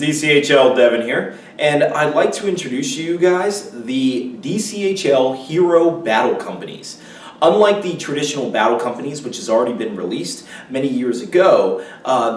DCHL Devin here, and I'd like to introduce you guys the DCHL Hero Battle Companies. Unlike the traditional battle companies, which has already been released many years ago,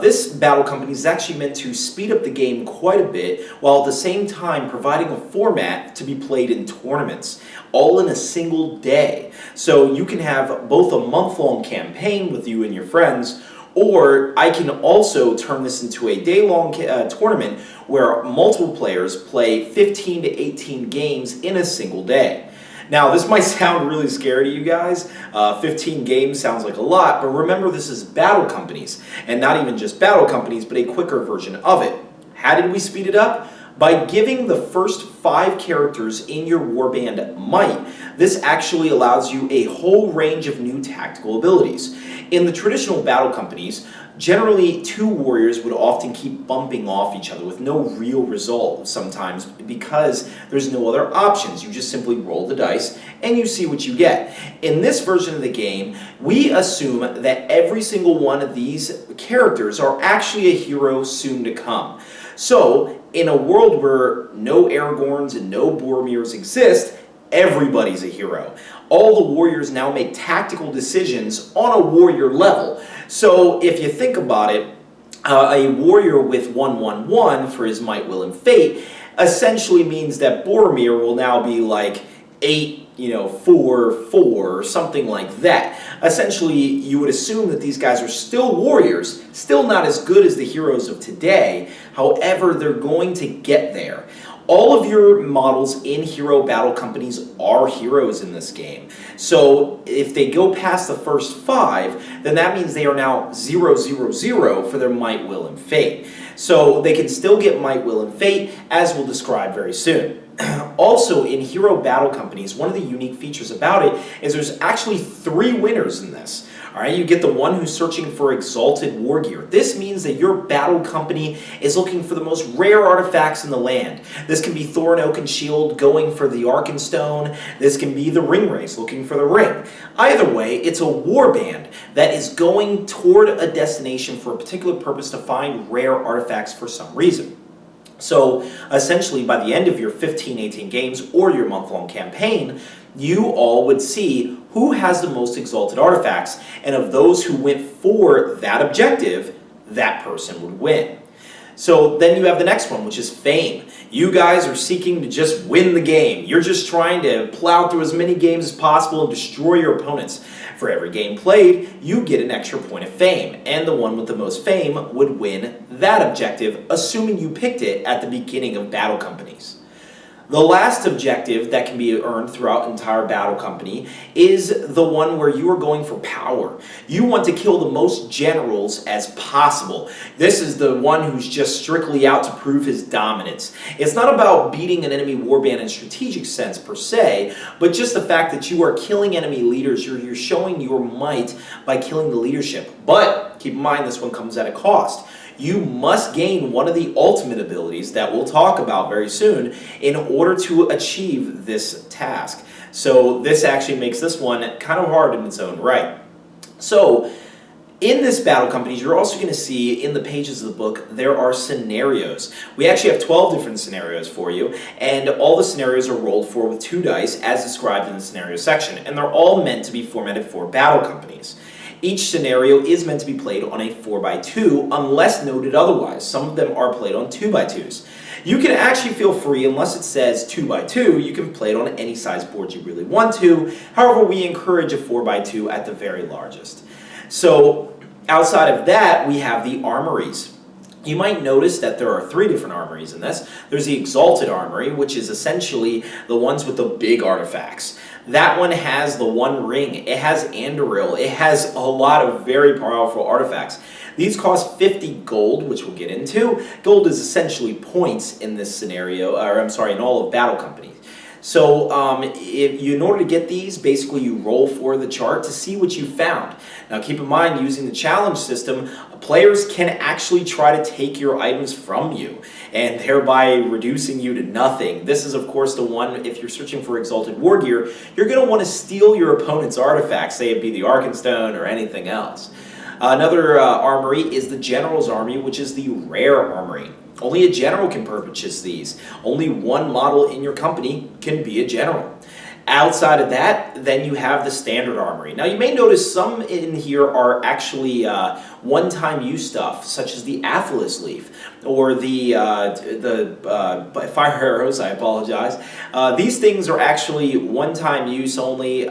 this battle company is actually meant to speed up the game quite a bit, while at the same time providing a format to be played in tournaments, all in a single day. So you can have both a month-long campaign with you and your friends, or I can also turn this into a day-long tournament where multiple players play 15 to 18 games in a single day. Now, this might sound really scary to you guys. 15 games sounds like a lot, but remember this is battle companies, and not even just battle companies, but a quicker version of it. How did we speed it up? By giving the first 5 characters in your warband might. This actually allows you a whole range of new tactical abilities. In the traditional battle companies, generally 2 warriors would often keep bumping off each other with no real result sometimes because there's no other options. You just simply roll the dice and you see what you get. In this version of the game, we assume that every single one of these characters are actually a hero soon to come. So, in a world where no Aragorns and no Boromirs exist, everybody's a hero. All the warriors now make tactical decisions on a warrior level. So if you think about it, a warrior with 1/1/1 for his might, will, and fate essentially means that Boromir will now be like 8-4-4 or something like that. Essentially, you would assume that these guys are still warriors, still not as good as the heroes of today. However, they're going to get there. All of your models in hero battle companies are heroes in this game. So if they go past the first 5, then that means they are now 0-0-0 for their might, will, and fate. So they can still get might, will, and fate, as we'll describe very soon. Also, in hero battle companies, one of the unique features about it is there's actually 3 winners in this. All right, you get the one who's searching for exalted war gear. This means that your battle company is looking for the most rare artifacts in the land. This can be Thorin Oakenshield going for the Arkenstone. This can be the Ringwraiths looking for the ring. Either way, it's a war band that is going toward a destination for a particular purpose to find rare artifacts for some reason. So essentially, by the end of your 15-18 games or your month-long campaign, you all would see who has the most exalted artifacts, and of those who went for that objective, that person would win. So then you have the next one, which is fame. You guys are seeking to just win the game. You're just trying to plow through as many games as possible and destroy your opponents. For every game played, you get an extra point of fame, and the one with the most fame would win that objective, assuming you picked it at the beginning of battle companies. The last objective that can be earned throughout an entire battle company is the one where you are going for power. You want to kill the most generals as possible. This is the one who's just strictly out to prove his dominance. It's not about beating an enemy warband in strategic sense per se, but just the fact that you are killing enemy leaders. You're showing your might by killing the leadership. But keep in mind, this one comes at a cost. You must gain one of the ultimate abilities that we'll talk about very soon in order to achieve this task. So this actually makes this one kind of hard in its own right. So in this battle companies, you're also going to see in the pages of the book, there are scenarios. We actually have 12 different scenarios for you, and all the scenarios are rolled for with 2 dice as described in the scenario section, and they're all meant to be formatted for battle companies. Each scenario is meant to be played on a 4x2 unless noted otherwise. Some of them are played on 2x2s. You can actually feel free, unless it says 2x2, you can play it on any size board you really want to. However, we encourage a 4x2 at the very largest. So outside of that, we have the armories. You might notice that there are 3 different armories in this. There's the Exalted Armory, which is essentially the ones with the big artifacts. That one has the one ring, it has Anduril, it has a lot of very powerful artifacts. These cost 50 gold, which we'll get into. Gold is essentially points in this scenario, in all of battle companies. So in order to get these, basically you roll for the chart to see what you found. Now keep in mind, using the challenge system, players can actually try to take your items from you and thereby reducing you to nothing. This is of course the one, if you're searching for exalted war gear, you're going to want to steal your opponent's artifacts, say it be the Arkenstone or anything else. Another armory is the General's Army, which is the rare armory. Only a general can purchase these. Only one model in your company can be a general. Outside of that, then you have the standard armory. Now you may notice some in here are actually one-time use stuff, such as the Athelas leaf or the fire arrows. I apologize. These things are actually one-time use only.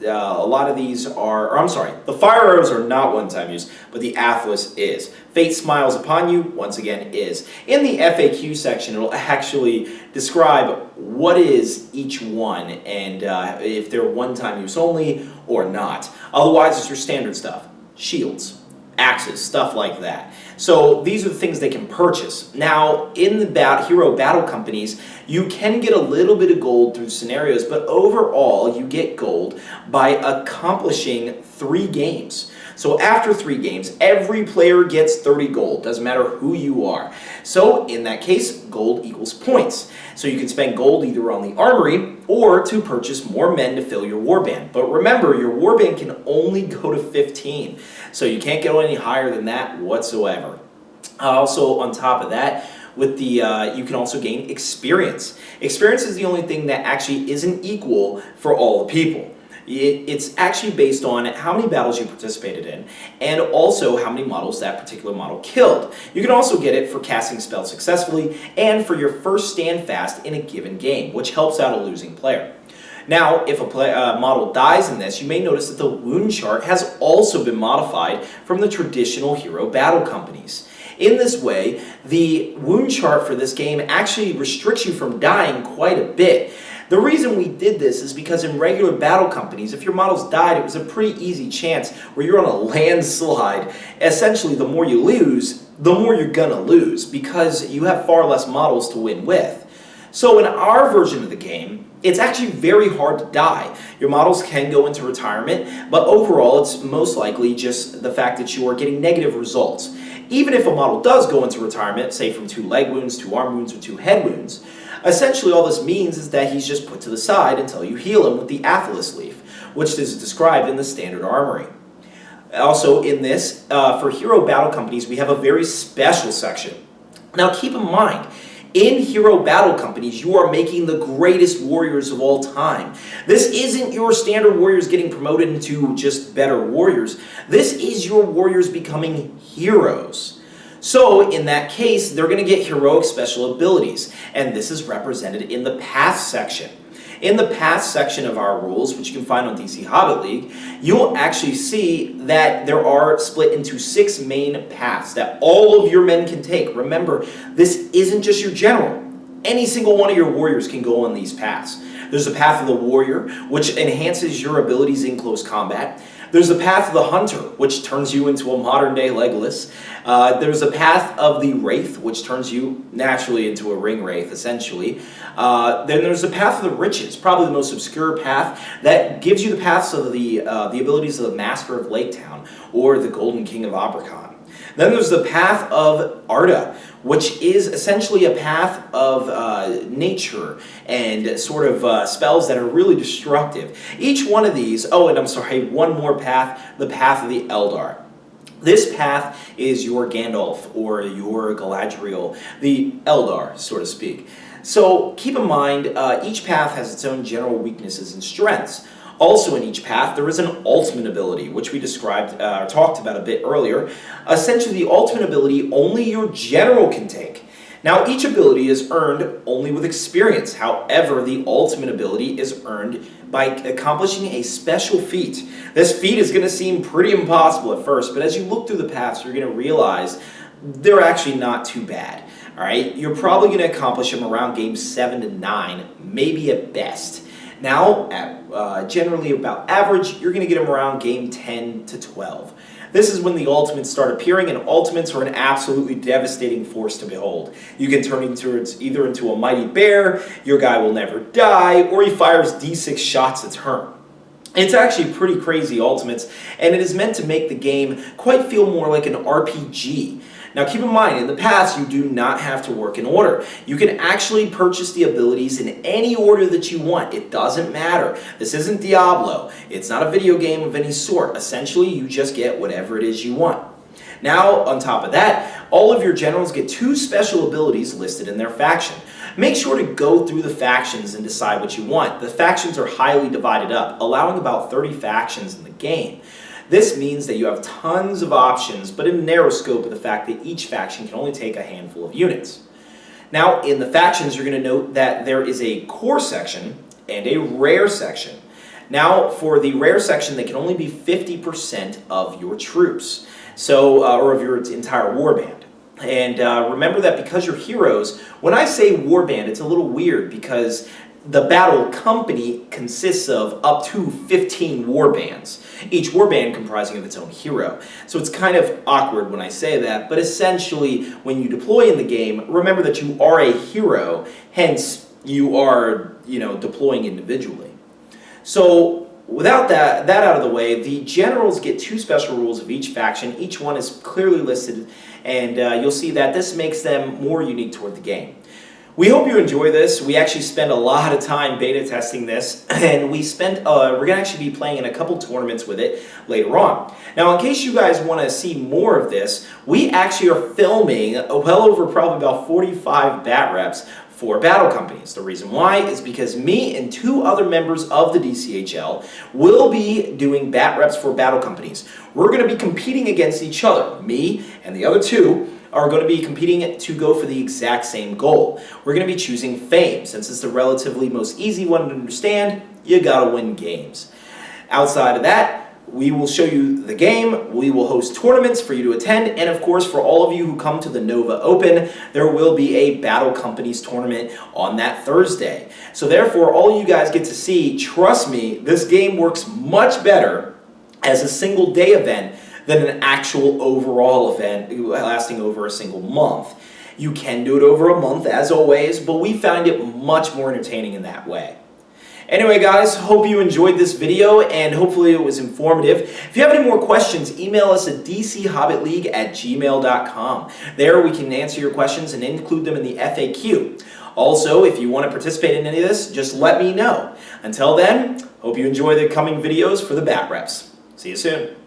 A lot of these are, or I'm sorry, the fire arrows are not one-time use, but the Athelas is. Fate smiles upon you, once again, is. In the FAQ section, it'll actually describe what is each one and if they're one-time use only or not. Otherwise, it's your standard stuff. Shields, axes, stuff like that. So these are the things they can purchase. Now, in the hero battle companies, you can get a little bit of gold through scenarios, but overall, you get gold by accomplishing 3 games. So after 3 games, every player gets 30 gold. Doesn't matter who you are. So in that case, gold equals points. So you can spend gold either on the armory or to purchase more men to fill your warband. But remember, your warband can only go to 15. So you can't go any higher than that whatsoever. Also, on top of that, with the you can also gain experience. Experience is the only thing that actually isn't equal for all the people. It's actually based on how many battles you participated in and also how many models that particular model killed. You can also get it for casting spells successfully and for your first stand fast in a given game, which helps out a losing player. Now, if a model dies in this, you may notice that the wound chart has also been modified from the traditional hero battle companies. In this way, the wound chart for this game actually restricts you from dying quite a bit. The reason we did this is because in regular battle companies, if your models died, it was a pretty easy chance where you're on a landslide. Essentially, the more you lose, the more you're gonna lose because you have far less models to win with. So in our version of the game, it's actually very hard to die. Your models can go into retirement, but overall it's most likely just the fact that you are getting negative results. Even if a model does go into retirement, say from 2 leg wounds, 2 arm wounds, or 2 head wounds, essentially all this means is that he's just put to the side until you heal him with the Athelas leaf, which is described in the standard armory. Also in this, for hero battle companies, we have a very special section. Now keep in mind, in hero battle companies, you are making the greatest warriors of all time. This isn't your standard warriors getting promoted into just better warriors. This is your warriors becoming heroes. So in that case, they're going to get heroic special abilities, and this is represented in the path section. In the path section of our rules, which you can find on DC Hobbit League, you'll actually see that there are split into 6 main paths that all of your men can take. Remember, this isn't just your general. Any single one of your warriors can go on these paths. There's the path of the warrior, which enhances your abilities in close combat. There's the path of the hunter, which turns you into a modern-day Legolas. There's the path of the wraith, which turns you naturally into a ring wraith, essentially. Then there's the path of the riches, probably the most obscure path that gives you the paths of the abilities of the Master of Lake Town or the Golden King of Abercon. Then there's the path of Arda, which is essentially a path of nature and sort of spells that are really destructive. Each one of these, oh, and I'm sorry, one more path, the path of the Eldar. This path is your Gandalf or your Galadriel, the Eldar, so to speak. So keep in mind, each path has its own general weaknesses and strengths. Also in each path, there is an ultimate ability, which we described, talked about a bit earlier. Essentially, the ultimate ability only your general can take. Now, each ability is earned only with experience. However, the ultimate ability is earned by accomplishing a special feat. This feat is going to seem pretty impossible at first, but as you look through the paths, you're going to realize they're actually not too bad. All right, you're probably going to accomplish them around games 7 to 9, maybe at best. Now, at generally about average, you're going to get them around game 10 to 12. This is when the ultimates start appearing, and ultimates are an absolutely devastating force to behold. You can turn either into a mighty bear, your guy will never die, or he fires D6 shots a turn. It's actually pretty crazy ultimates, and it is meant to make the game quite feel more like an RPG. Now keep in mind, in the past, you do not have to work in order. You can actually purchase the abilities in any order that you want. It doesn't matter. This isn't Diablo. It's not a video game of any sort. Essentially, you just get whatever it is you want. Now, on top of that, all of your generals get 2 special abilities listed in their faction. Make sure to go through the factions and decide what you want. The factions are highly divided up, allowing about 30 factions in the game. This means that you have tons of options, but in a narrow scope of the fact that each faction can only take a handful of units. Now, in the factions, you're going to note that there is a core section and a rare section. Now, for the rare section, they can only be 50% of your troops, or of your entire warband. And remember that because you're heroes, when I say warband, it's a little weird because the battle company consists of up to 15 warbands, each warband comprising of its own hero. So it's kind of awkward when I say that, but essentially when you deploy in the game, remember that you are a hero, hence you are, deploying individually. So without that out of the way, the generals get 2 special rules of each faction. Each one is clearly listed, and you'll see that this makes them more unique toward the game. We hope you enjoy this. We actually spent a lot of time beta testing this, and we're going to actually be playing in a couple tournaments with it later on. Now, in case you guys want to see more of this, we actually are filming well over probably about 45 bat reps for battle companies. The reason why is because me and 2 other members of the DCHL will be doing bat reps for battle companies. We're going to be competing against each other. Me and the other 2 are going to be competing to go for the exact same goal. We're going to be choosing fame. Since it's the relatively most easy one to understand, you gotta win games. Outside of that, we will show you the game, we will host tournaments for you to attend, and of course for all of you who come to the Nova Open, there will be a Battle Companies tournament on that Thursday. So therefore, all you guys get to see, trust me, this game works much better as a single day event than an actual overall event lasting over a single month. You can do it over a month as always, but we found it much more entertaining in that way. Anyway guys, hope you enjoyed this video and hopefully it was informative. If you have any more questions, email us at dchobbitleague@gmail.com. There we can answer your questions and include them in the FAQ. Also, if you want to participate in any of this, just let me know. Until then, hope you enjoy the coming videos for the bat reps. See you soon.